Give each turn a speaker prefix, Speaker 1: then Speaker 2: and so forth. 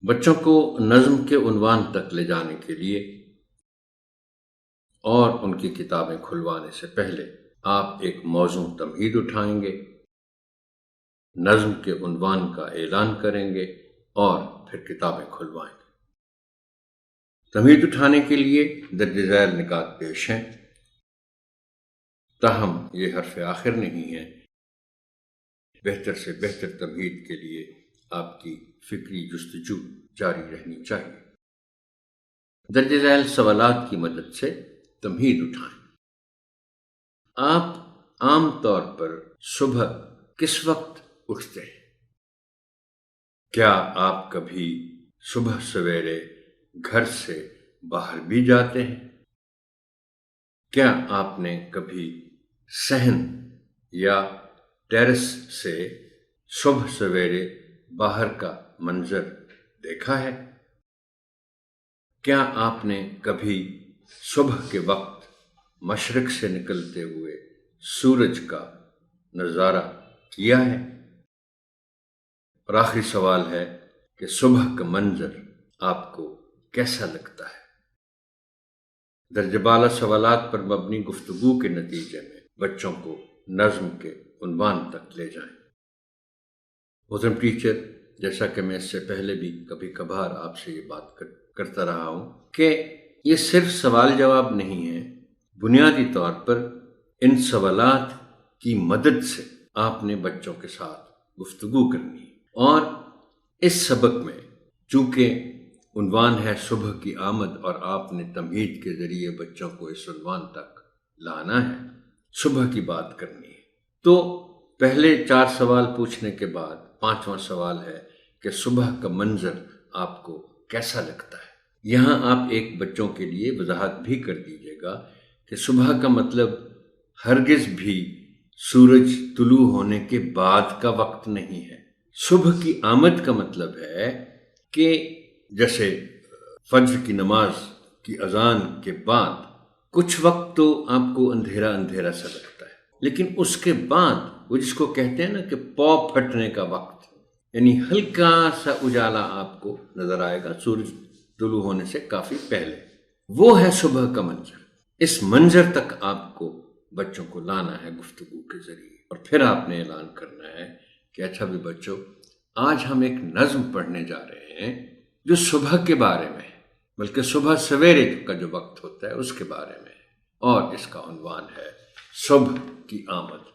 Speaker 1: بچوں کو نظم کے عنوان تک لے جانے کے لیے اور ان کی کتابیں کھلوانے سے پہلے آپ ایک موزوں تمہید اٹھائیں گے، نظم کے عنوان کا اعلان کریں گے اور پھر کتابیں کھلوائیں گے۔ تمہید اٹھانے کے لیے درج ذیل نکات پیش ہیں، تاہم یہ حرف آخر نہیں ہے۔ بہتر سے بہتر تمہید کے لیے آپ کی فکری جستجو جاری رہنی چاہیے۔ درج ذیل سوالات کی مدد سے تمہید اٹھائیں۔ آپ عام طور پر صبح کس وقت اٹھتے ہیں؟ کیا آپ کبھی صبح سویرے گھر سے باہر بھی جاتے ہیں؟ کیا آپ نے کبھی صحن یا ٹیرس سے صبح سویرے باہر کا منظر دیکھا ہے؟ کیا آپ نے کبھی صبح کے وقت مشرق سے نکلتے ہوئے سورج کا نظارہ کیا ہے؟ اور آخری سوال ہے کہ صبح کا منظر آپ کو کیسا لگتا ہے؟ درجہ بالا سوالات پر مبنی گفتگو کے نتیجے میں بچوں کو نظم کے عنوان تک لے جائیں۔ محترم ٹیچر، جیسا کہ میں اس سے پہلے بھی کبھی کبھار آپ سے یہ بات کرتا رہا ہوں کہ یہ صرف سوال جواب نہیں ہے، بنیادی طور پر ان سوالات کی مدد سے آپ نے بچوں کے ساتھ گفتگو کرنی ہے۔ اور اس سبق میں چونکہ عنوان ہے صبح کی آمد اور آپ نے تمہید کے ذریعے بچوں کو اس عنوان تک لانا ہے، صبح کی بات کرنی ہے، تو پہلے 4 سوال پوچھنے کے بعد 5واں سوال ہے کہ صبح کا منظر آپ کو کیسا لگتا ہے۔ یہاں آپ ایک بچوں کے لیے وضاحت بھی کر دیجیے گا کہ صبح کا مطلب ہرگز بھی سورج طلوع ہونے کے بعد کا وقت نہیں ہے۔ صبح کی آمد کا مطلب ہے کہ جیسے فجر کی نماز کی اذان کے بعد کچھ وقت تو آپ کو اندھیرا اندھیرا سا لگتا ہے، لیکن اس کے بعد وہ جس کو کہتے ہیں نا کہ پاؤ پھٹنے کا وقت، یعنی ہلکا سا اجالا آپ کو نظر آئے گا سورج طلوع ہونے سے کافی پہلے، وہ ہے صبح کا منظر۔ اس منظر تک آپ کو بچوں کو لانا ہے گفتگو کے ذریعے، اور پھر آپ نے اعلان کرنا ہے کہ اچھا بھی بچوں، آج ہم ایک نظم پڑھنے جا رہے ہیں جو صبح کے بارے میں ہے، بلکہ صبح سویرے کا جو وقت ہوتا ہے اس کے بارے میں ہے، اور اس کا عنوان ہے صبح کی آمد۔